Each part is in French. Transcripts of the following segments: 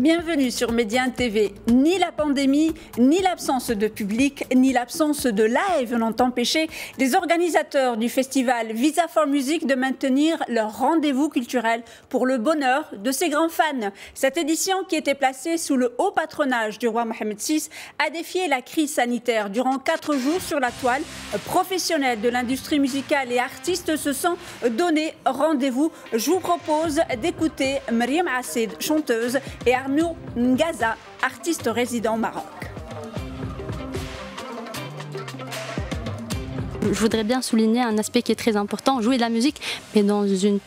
bienvenue sur Médiane TV. Ni la pandémie, ni l'absence de public, ni l'absence de live n'ont empêché les organisateurs du festival Visa for Music de maintenir leur rendez-vous culturel pour le bonheur de ses grands fans. Cette édition, qui était placée sous le haut patronage du roi Mohamed VI, a défié la crise sanitaire. Durant 4 jours sur la toile, professionnels de l'industrie musicale et artistes se sont donné rendez-vous. Je vous propose d'écouter Mariam Assid, chanteuse, et Arnaud Ngaza, artiste résident au Maroc. Je voudrais bien souligner un aspect qui est très important, jouer de la musique, mais dans une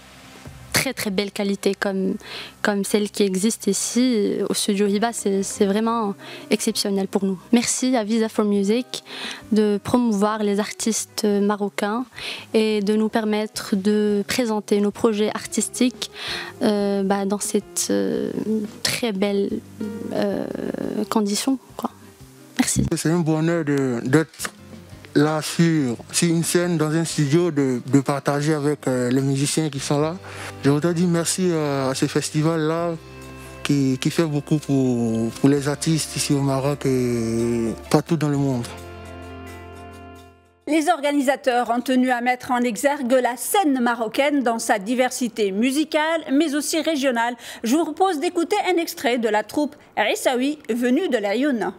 très belle qualité comme celle qui existe ici au studio Hiba. C'est vraiment exceptionnel pour nous. Merci à Visa for Music de promouvoir les artistes marocains et de nous permettre de présenter nos projets artistiques dans cette très belle condition, quoi. Merci. C'est un bonheur d'être là sur une scène, dans un studio, de partager avec les musiciens qui sont là. Je voudrais dire merci à ce festival-là qui fait beaucoup pour les artistes ici au Maroc et partout dans le monde. Les organisateurs ont tenu à mettre en exergue la scène marocaine dans sa diversité musicale, mais aussi régionale. Je vous propose d'écouter un extrait de la troupe Issaoui, venue de l'Ayoun.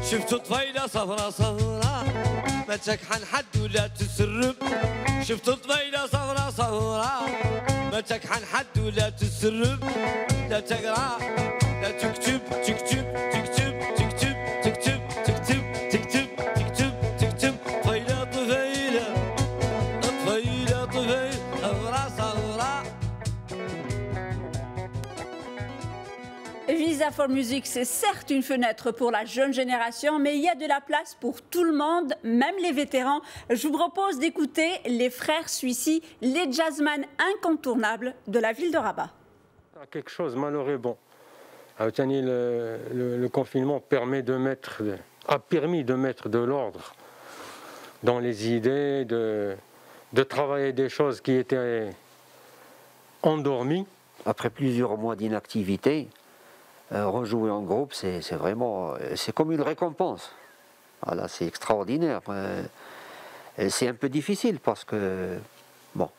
شفتوا طفيلة صفرا صفرا ما تشكحن حد ولا تسرب شفتوا طفيلة صفرا صفرا ما تشكحن حد ولا تسرب لا تقرا لا تكتب تكتب تكتب تكتب تكتب تكتب تكتب تكتب تكتب طفيلة طفيلة طفيلة طفيلة صفرا صفرا. Visa for Music, c'est certes une fenêtre pour la jeune génération, mais il y a de la place pour tout le monde, même les vétérans. Je vous propose d'écouter les frères Suissi, les jazzman incontournables de la ville de Rabat. Quelque chose malheureux, bon. Le confinement a permis de mettre de l'ordre dans les idées, de travailler des choses qui étaient endormies. Après plusieurs mois d'inactivité, rejouer en groupe, c'est comme une récompense. Voilà, c'est extraordinaire. C'est un peu difficile parce que, bon,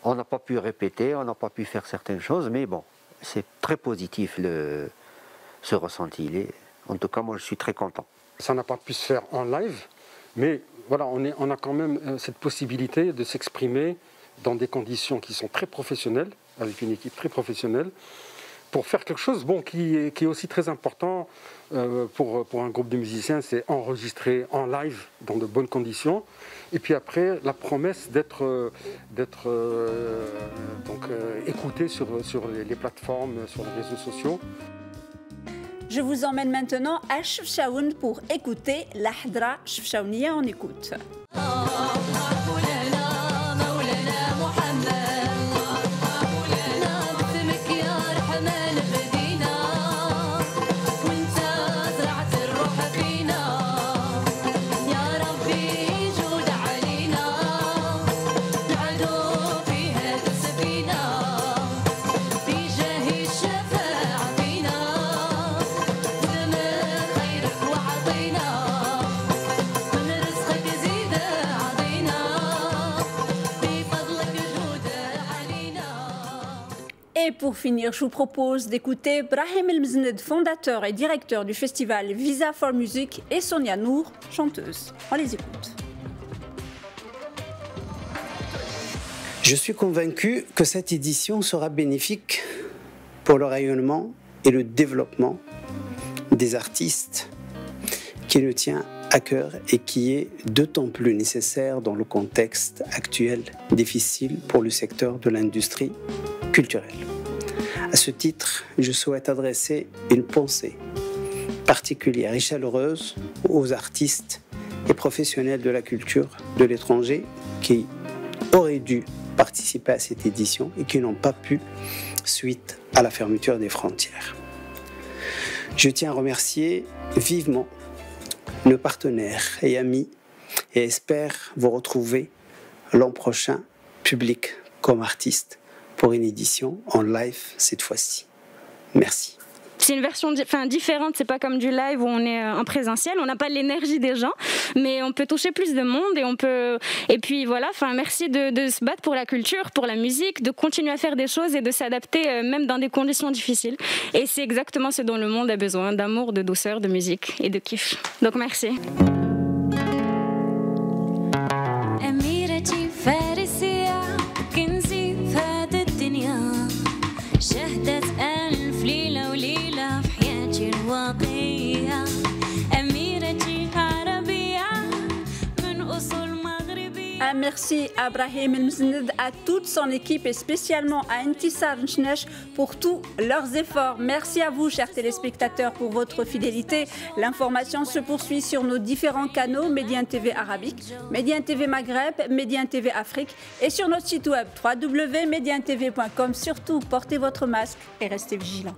on n'a pas pu répéter, on n'a pas pu faire certaines choses, mais bon, c'est très positif ce ressenti. En tout cas, moi, je suis très content. Ça n'a pas pu se faire en live, mais voilà, on a quand même cette possibilité de s'exprimer dans des conditions qui sont très professionnelles, avec une équipe très professionnelle, pour faire quelque chose qui est aussi très important pour un groupe de musiciens, c'est enregistrer en live dans de bonnes conditions. Et puis après, la promesse d'être écouté sur les plateformes, sur les réseaux sociaux. Je vous emmène maintenant à Chefchaouen pour écouter l'Ahdra Chefchaounia. On écoute. Et pour finir, je vous propose d'écouter Brahim El Mzned, fondateur et directeur du festival Visa for Music, et Sonia Nour, chanteuse. On les écoute. Je suis convaincu que cette édition sera bénéfique pour le rayonnement et le développement des artistes qui nous tient à cœur et qui est d'autant plus nécessaire dans le contexte actuel difficile pour le secteur de l'industrie culturelle. À ce titre, je souhaite adresser une pensée particulière et chaleureuse aux artistes et professionnels de la culture de l'étranger qui auraient dû participer à cette édition et qui n'ont pas pu suite à la fermeture des frontières. Je tiens à remercier vivement nos partenaires et amis et espère vous retrouver l'an prochain, public comme artiste, pour une édition en live cette fois-ci. Merci. C'est une version différente, c'est pas comme du live où on est en présentiel, on n'a pas l'énergie des gens, mais on peut toucher plus de monde et puis voilà, merci de se battre pour la culture, pour la musique, de continuer à faire des choses et de s'adapter même dans des conditions difficiles. Et c'est exactement ce dont le monde a besoin, d'amour, de douceur, de musique et de kiff. Donc merci. Un merci à Brahim El Mznd, à toute son équipe et spécialement à Intissar Nchnesh pour tous leurs efforts. Merci à vous, chers téléspectateurs, pour votre fidélité. L'information se poursuit sur nos différents canaux, Médiane TV Arabique, Médiane TV Maghreb, Médiane TV Afrique et sur notre site web www.medianetv.com. Surtout, portez votre masque et restez vigilants.